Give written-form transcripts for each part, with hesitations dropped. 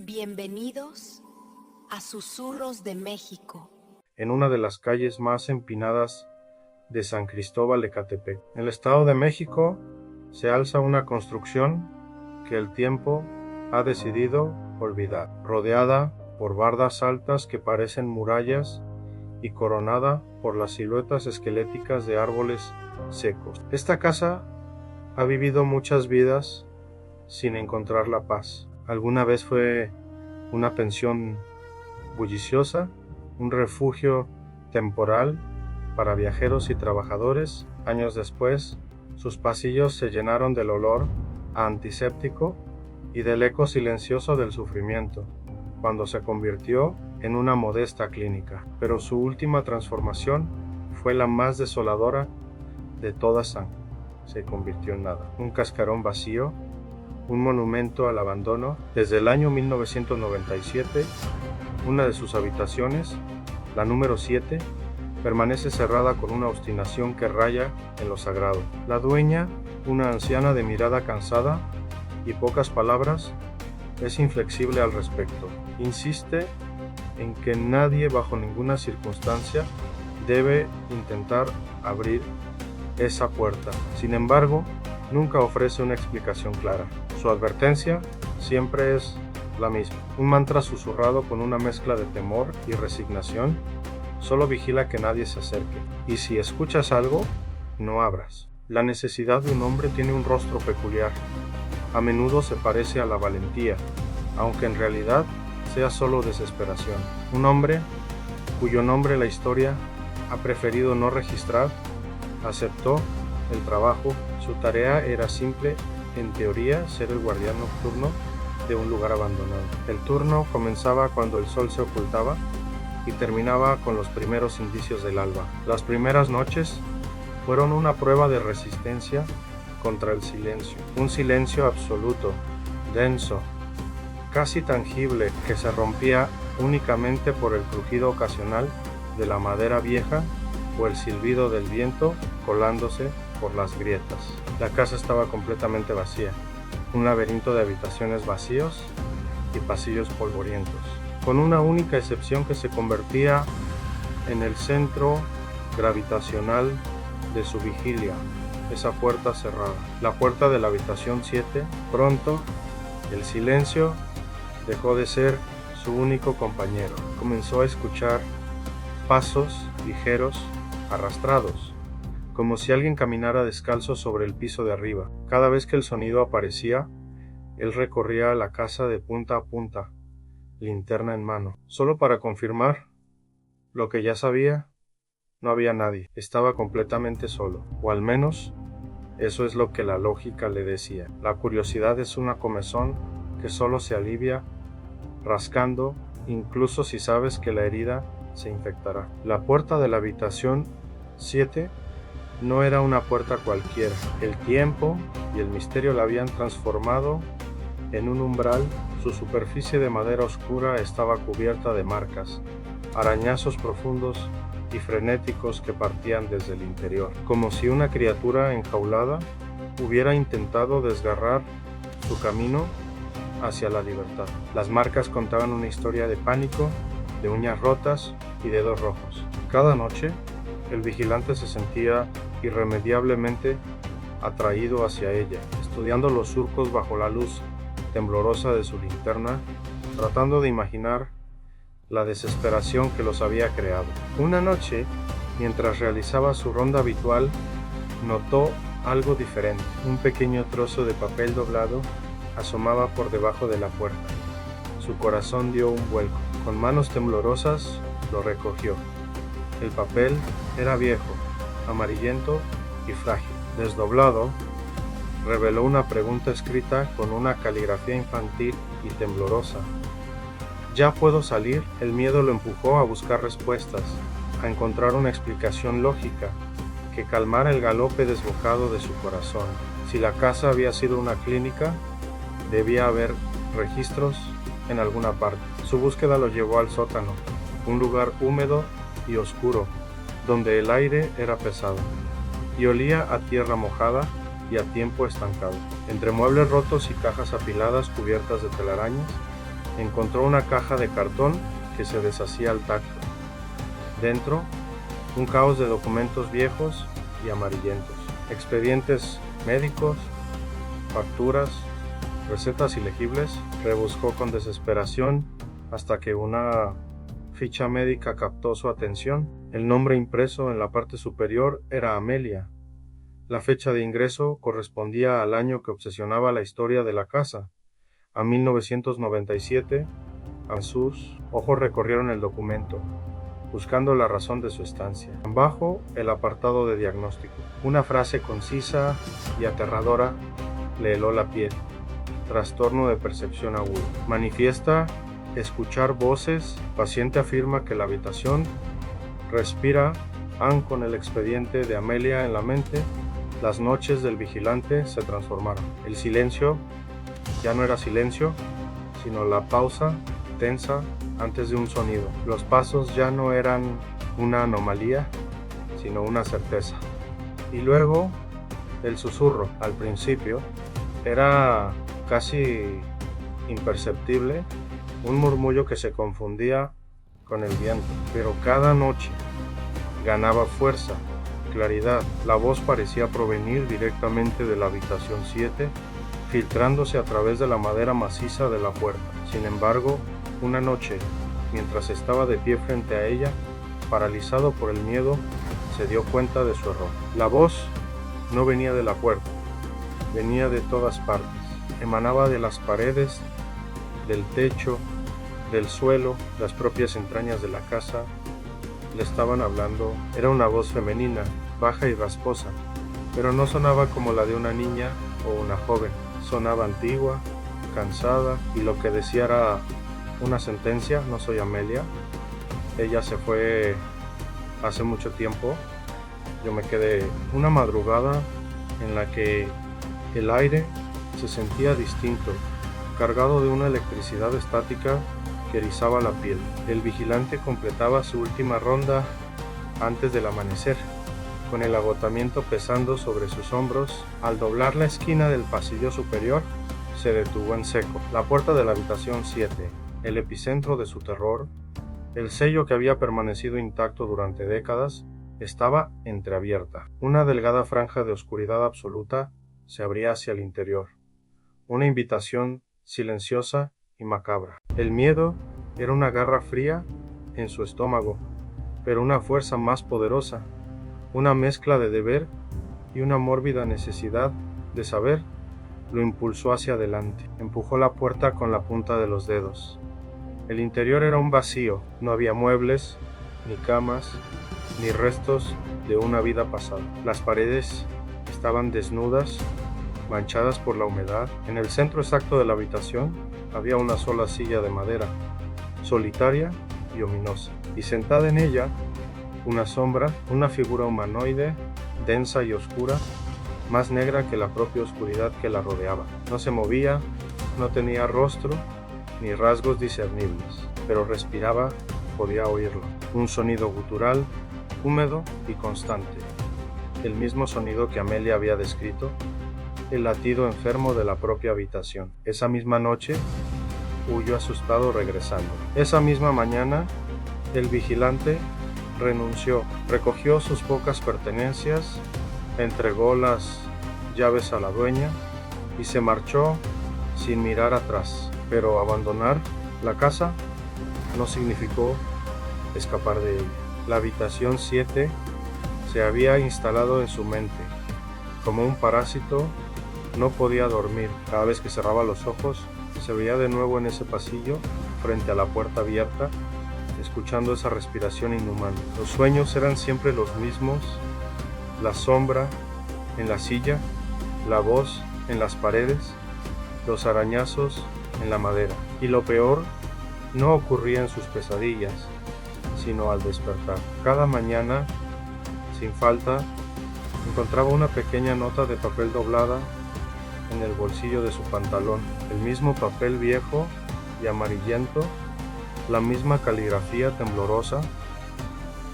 Bienvenidos a Susurros de México. En una de las calles más empinadas de San Cristóbal de Ecatepec. En el Estado de México se alza una construcción que el tiempo ha decidido olvidar, rodeada por bardas altas que parecen murallas y coronada por las siluetas esqueléticas de árboles secos. Esta casa ha vivido muchas vidas sin encontrar la paz. Alguna vez fue una pensión bulliciosa, un refugio temporal para viajeros y trabajadores. Años después, sus pasillos se llenaron del olor a antiséptico y del eco silencioso del sufrimiento, cuando se convirtió en una modesta clínica. Pero su última transformación fue la más desoladora de todas. Se convirtió en nada. Un cascarón vacío, un monumento al abandono. Desde el año 1997, una de sus habitaciones, la número 7, permanece cerrada con una obstinación que raya en lo sagrado. La dueña, una anciana de mirada cansada y pocas palabras, es inflexible al respecto. Insiste en que nadie bajo ninguna circunstancia debe intentar abrir esa puerta. Sin embargo, nunca ofrece una explicación clara. Su advertencia siempre es la misma. Un mantra susurrado con una mezcla de temor y resignación. Solo vigila que nadie se acerque. Y si escuchas algo, no abras. La necesidad de un hombre tiene un rostro peculiar. A menudo se parece a la valentía, aunque en realidad sea solo desesperación. Un hombre cuyo nombre la historia ha preferido no registrar, aceptó el trabajo. Su tarea era simple, en teoría, ser el guardián nocturno de un lugar abandonado. El turno comenzaba cuando el sol se ocultaba y terminaba con los primeros indicios del alba. Las primeras noches fueron una prueba de resistencia contra el silencio. Un silencio absoluto, denso, casi tangible, que se rompía únicamente por el crujido ocasional de la madera vieja o el silbido del viento colándose por las grietas. La casa estaba completamente vacía, un laberinto de habitaciones vacíos y pasillos polvorientos, con una única excepción que se convertía en el centro gravitacional de su vigilia, esa puerta cerrada, la puerta de la habitación 7. Pronto, el silencio dejó de ser su único compañero. Comenzó a escuchar pasos ligeros, arrastrados, como si alguien caminara descalzo sobre el piso de arriba. Cada vez que el sonido aparecía, él recorría la casa de punta a punta, linterna en mano, solo para confirmar lo que ya sabía. No había nadie, estaba completamente solo, o al menos eso es lo que la lógica le decía. La curiosidad es una comezón que solo se alivia rascando, incluso si sabes que la herida se infectará. La puerta de la habitación 7 no era una puerta cualquiera. El tiempo y el misterio la habían transformado en un umbral. Su superficie de madera oscura estaba cubierta de marcas, arañazos profundos y frenéticos que partían desde el interior, como si una criatura enjaulada hubiera intentado desgarrar su camino hacia la libertad. Las marcas contaban una historia de pánico, de uñas rotas y dedos rojos. Cada noche, el vigilante se sentía irremediablemente atraído hacia ella, estudiando los surcos bajo la luz temblorosa de su linterna, tratando de imaginar la desesperación que los había creado. Una noche, mientras realizaba su ronda habitual, notó algo diferente. Un pequeño trozo de papel doblado asomaba por debajo de la puerta. Su corazón dio un vuelco. Con manos temblorosas lo recogió. El papel era viejo, amarillento y frágil. Desdoblado, reveló una pregunta escrita con una caligrafía infantil y temblorosa. ¿Ya puedo salir? El miedo lo empujó a buscar respuestas, a encontrar una explicación lógica que calmara el galope desbocado de su corazón. Si la casa había sido una clínica, debía haber registros en alguna parte. Su búsqueda lo llevó al sótano, un lugar húmedo y oscuro, donde el aire era pesado y olía a tierra mojada y a tiempo estancado. Entre muebles rotos y cajas apiladas cubiertas de telarañas, Encontró una caja de cartón que se deshacía al tacto. Dentro, un caos de documentos viejos y amarillentos, expedientes médicos, facturas, recetas ilegibles. Rebuscó con desesperación hasta que una ficha médica captó su atención. El nombre impreso en la parte superior era Amelia. La fecha de ingreso correspondía al año que obsesionaba la historia de la casa, a 1997. Sus ojos recorrieron el documento, buscando la razón de su estancia. Abajo, el apartado de diagnóstico. Una frase concisa y aterradora le heló la piel. Trastorno de percepción agudo. Manifiesta escuchar voces. Paciente afirma que la habitación respira. Con el expediente de Amelia en la mente, las noches del vigilante se transformaron. El silencio ya no era silencio, sino la pausa tensa antes de un sonido. Los pasos ya no eran una anomalía, sino una certeza. Y luego el susurro. Al principio era casi imperceptible, un murmullo que se confundía con el viento, pero cada noche ganaba fuerza, claridad. La voz parecía provenir directamente de la habitación 7, filtrándose a través de la madera maciza de la puerta. Sin embargo, una noche, mientras estaba de pie frente a ella, paralizado por el miedo, se dio cuenta de su error. La voz no venía de la puerta, venía de todas partes. Emanaba de las paredes, del techo, del suelo. Las propias entrañas de la casa le estaban hablando. Era una voz femenina, baja y rasposa, pero no sonaba como la de una niña o una joven. Sonaba antigua, cansada, y lo que decía era una sentencia: no soy Amelia. Ella se fue hace mucho tiempo. Yo me quedé. Una madrugada en la que el aire se sentía distinto, cargado de una electricidad estática que erizaba la piel. El vigilante completaba su última ronda antes del amanecer, con el agotamiento pesando sobre sus hombros. Al doblar la esquina del pasillo superior, se detuvo en seco. La puerta de la habitación 7, el epicentro de su terror, el sello que había permanecido intacto durante décadas, estaba entreabierta. Una delgada franja de oscuridad absoluta se abría hacia el interior, una invitación silenciosa y macabra. El miedo era una garra fría en su estómago, pero una fuerza más poderosa, una mezcla de deber y una mórbida necesidad de saber, lo impulsó hacia adelante. Empujó la puerta con la punta de los dedos. El interior era un vacío. No había muebles, ni camas, ni restos de una vida pasada. Las paredes estaban desnudas, manchadas por la humedad. En el centro exacto de la habitación había una sola silla de madera, solitaria y ominosa, y sentada en ella una sombra, una figura humanoide, densa y oscura, más negra que la propia oscuridad que la rodeaba. No se movía, no tenía rostro ni rasgos discernibles, pero respiraba, podía oírlo. Un sonido gutural, húmedo y constante, el mismo sonido que Amelia había descrito, el latido enfermo de la propia habitación. Esa misma noche huyó asustado regresando. Esa misma mañana, el vigilante renunció, recogió sus pocas pertenencias, entregó las llaves a la dueña y se marchó sin mirar atrás. Pero abandonar la casa no significó escapar de ella. La habitación 7 se había instalado en su mente. Como un parásito, no podía dormir. Cada vez que cerraba los ojos, se veía de nuevo en ese pasillo, frente a la puerta abierta, escuchando esa respiración inhumana. Los sueños eran siempre los mismos: la sombra en la silla, la voz en las paredes, los arañazos en la madera. Y lo peor no ocurría en sus pesadillas, sino al despertar. Cada mañana, sin falta, encontraba una pequeña nota de papel doblada en el bolsillo de su pantalón, el mismo papel viejo y amarillento, la misma caligrafía temblorosa.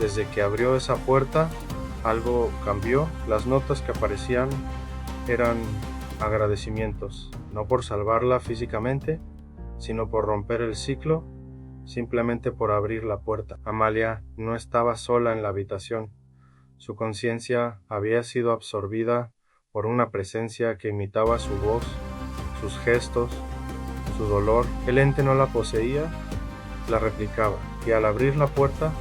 Desde que abrió esa puerta, algo cambió. Las notas que aparecían eran agradecimientos, no por salvarla físicamente, sino por romper el ciclo, simplemente por abrir la puerta. Amalia no estaba sola en la habitación. Su conciencia había sido absorbida por una presencia que imitaba su voz, sus gestos, su dolor. El ente no la poseía, la replicaba, y al abrir la puerta,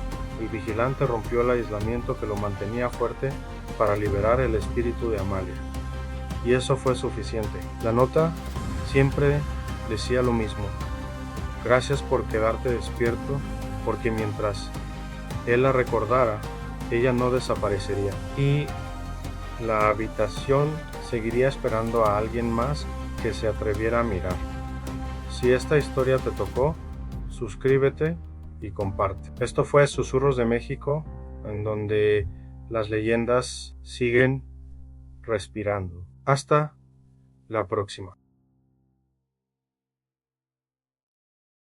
el vigilante rompió el aislamiento que lo mantenía fuerte para liberar el espíritu de Amalia. Y eso fue suficiente. La nota siempre decía lo mismo: gracias por quedarte despierto, porque mientras él la recordara, ella no desaparecería. Y la habitación seguiría esperando a alguien más que se atreviera a mirar. Si esta historia te tocó, suscríbete y comparte. Esto fue Susurros de México, en donde las leyendas siguen respirando. Hasta la próxima.